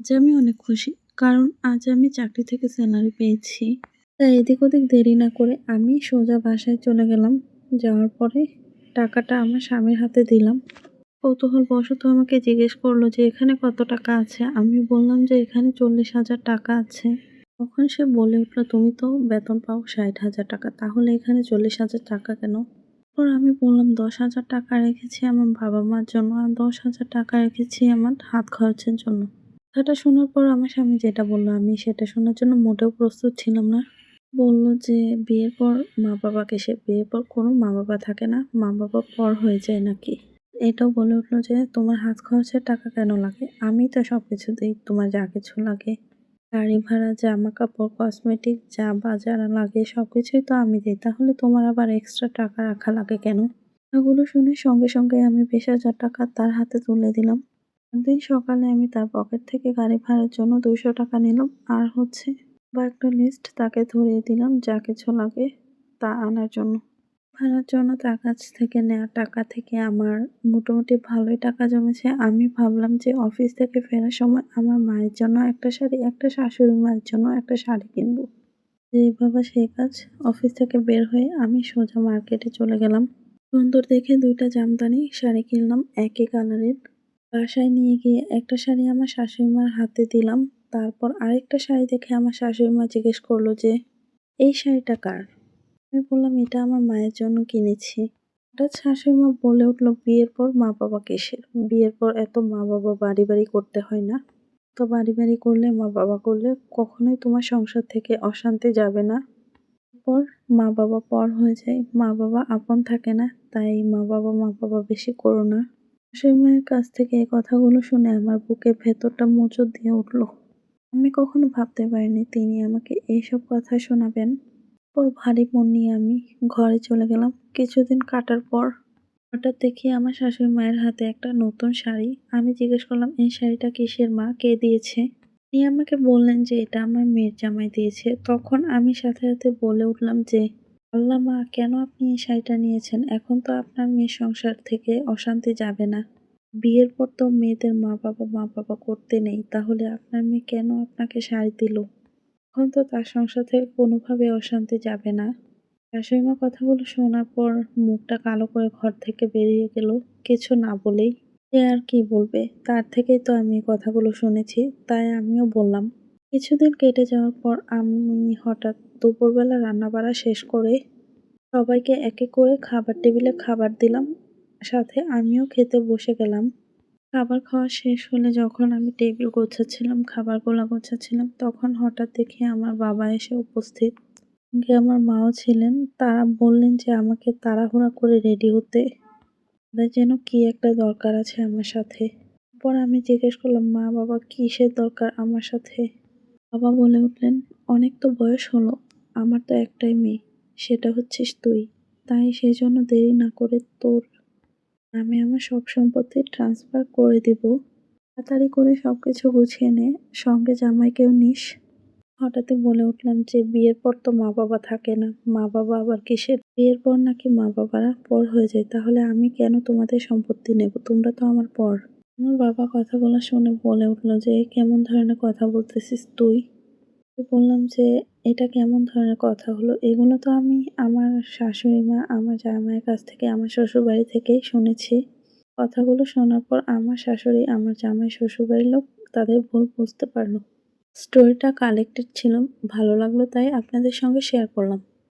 আজ আমি অনেক খুশি। কারণ আজ আমি চাকরি থেকে স্যালারি পেয়েছি। তাই এদিক ওদিক দেরি না করে আমি সোজা বাসায় চলে গেলাম। যাওয়ার পরে টাকাটা আমার স্বামীর হাতে দিলাম। কৌতূহলবশত আমাকে জিজ্ঞেস করলো যে, "এখানে কত টাকা আছে?" আমি বললাম যে, "এখানে ৪০,০০০ টাকা আছে।" তখন সে বলে উঠল, "তুমি তো বেতন পাও ৬০,০০০ টাকা। তাহলে এখানে ৪০,০০০ টাকা কেন?" পরে আমি বললাম, "১০,০০০ টাকা রেখেছি আমার বাবা-মার জন্য আর ১০,০০০ টাকা রেখেছি আমার হাত খরচের জন্য।" কথাটা শোনার পর আমার স্বামী যেটা বলল আমি সেটা শোনার জন্য মোটেও প্রস্তুত ছিলাম না। বলল যে, "বিয়ের পর মা-বাবা কিসের? বিয়ের পর কোনো মা-বাবা থাকে না। মা-বাবা পর হয়ে যায় নাকি?" এটাও বলে উঠল যে, "তোমার হাত খরচের টাকা কেন লাগে? আমিই তো সবকিছু দেই তোমার যা কিছু লাগে। গাড়ি ভাড়া, জামা-কাপড়, কসমেটিক যা বাজার লাগে সবকিছুই তো আমি দেই। তাহলে তোমার আবার এক্সট্রা টাকা রাখা লাগে কেন?" কথাগুলো শুনে সঙ্গে, সঙ্গে আমি ২০,০০০ টাকা তার হাতে তুলে দিলাম। পরদিন সকালে আমি তার পকেট থেকে গাড়ি ভাড়ার জন্য ২০০ টাকা নিলাম। আর বা একটা লিস্ট তাকে ধরিয়ে দিলাম যা কিছু লাগে তা আনার জন্য। ভাড়ার জন্য তার কাছ থেকে নেয়া টাকা থেকে আমার মোটামুটি ভালোই টাকা জমেছে। আমি ভাবলাম যে অফিস থেকে ফেরার সময় আমার মায়ের জন্য একটা শাড়ি, একটা শাশুড়ি মায়ের জন্য একটা শাড়ি কিনবো। যেই ভাবা সেই কাজ। অফিস থেকে বের হয়ে আমি সোজা মার্কেটে চলে গেলাম। সুন্দর দেখে ২ টা জামদানি শাড়ি কিনলাম একই কালারের। বাসায় নিয়ে গিয়ে একটা শাড়ি আমার শাশুড়িমার হাতে দিলাম। তারপর আরেকটা শাড়ি দেখে আমার শাশুড়িমা জিজ্ঞেস করল যে, "এই শাড়িটা কার?" আমি বললাম, "এটা আমার মায়ের জন্য কিনেছি।" হঠাৎ শাশুড়িমা বলে উঠল, "বিয়ের পর মা-বাবা কিসের? বিয়ের পর এত মা-বাবা বাড়ি করতে হয় না। তো বাড়ি করলে মা-বাবা করলে কখনোই তোমার সংসার থেকে অশান্তি যাবে না। পর মা-বাবা পর হয়ে যায়। মা-বাবা আপন থাকে না। তাই মা-বাবা বেশি করো না।" শাশুড়িমায়ের কাছ থেকে এই কথাগুলো শুনে আমার বুকের ভেতরটা মোচড় দিয়ে উঠল। আমি কখনো ভাবতে পারিনি তিনি আমাকে এইসব কথা শোনাবেন। ভারী মন নিয়ে আমি ঘরে চলে গেলাম। কিছুদিন কাটার পর হঠাৎ দেখি আমার শাশুড়ি মায়ের হাতে একটা নতুন শাড়ি। আমি জিজ্ঞেস করলাম, "এই শাড়িটা কিসের মা? কে দিয়েছে?" তিনি আমাকে বললেন যে, "এটা আমার মেয়ের জামাই দিয়েছে।" তখন আমি সাথে, সাথে বলে উঠলাম যে, "আল্লাহ মা, কেন আপনি এই শাড়িটা নিয়েছেন? এখন তো আপনার মেয়ের সংসার থেকে অশান্তি যাবে না। বিয়ের পর তো মেয়েদের মা-বাবা করতে নেই। তাহলে আপনার মেয়ে কেন আপনাকে শাড়ি দিল? এখন তো তার সংসার থেকে কোনোভাবে অশান্তি যাবে না।" শাশুড়িমা কথাগুলো শোনার পর মুখটা কালো করে ঘর থেকে বেরিয়ে গেল কিছু না বলেই। সে আর কি বলবে? তার থেকেই তো আমি কথাগুলো শুনেছি, তাই আমিও বললাম। কিছুদিন কেটে যাওয়ার পর আমি হঠাৎ দুপুরবেলা রান্নাবাড়া শেষ করে সবাইকে এক এক করে খাবার টেবিলে খাবার দিলাম। সাথে আমিও খেতে বসে গেলাম। খাবার খাওয়া শেষ হলে যখন আমি টেবিল গোছাচ্ছিলাম, খাবারগুলা গোছাচ্ছিলাম, তখন হঠাৎ দেখি আমার বাবা এসে উপস্থিত। সঙ্গে আমার মাও ছিলেন। তারা বললেন যে আমাকে তাড়াহুড়া করে রেডি হতে। তাদের যেন কি একটা দরকার আছে আমার সাথে। এরপর আমি জিজ্ঞেস করলাম, "মা বাবা কিসের দরকার আমার সাথে?" বাবা বলে উঠলেন, "অনেক তো বয়স হলো। আমার তো একটাই মেয়ে, সেটা হচ্ছিস তুই। তাই সেজন্য দেরি না করে তোর নামে আমার সব সম্পত্তি ট্রান্সফার করে দিব। তাড়াতাড়ি করে সবকিছু গুছিয়ে নে, সঙ্গে জামাইকেও নিস।" হঠাৎই বলে উঠলাম যে, "বিয়ের পর তো মা-বাবা থাকে না। মা-বাবা আবার কিসের? বিয়ের পর নাকি মা-বাবারা পর হয়ে যায়। তাহলে আমি কেন তোমাদের সম্পত্তি নেব? তোমরা তো আমার পর।" আমার বাবা কথাগুলো শুনে বলে উঠল যে, "কেমন ধরনের কথা বলতেছিস তুই?" আমি বললাম যে, "এটা কেমন ধরনের কথা হলো? এগুলো তো আমি আমার শাশুড়ি মা, আমার জামাইয়ের কাছ থেকে, আমার শ্বশুরবাড়ি থেকেই শুনেছি।" কথাগুলো শোনার পর আমার শাশুড়ি, আমার জামাই, শ্বশুরবাড়ির লোক তাদের ভুল বুঝতে পারল। স্টোরিটা কালেক্টেড ছিল। ভালো লাগলো তাই আপনাদের সঙ্গে শেয়ার করলাম।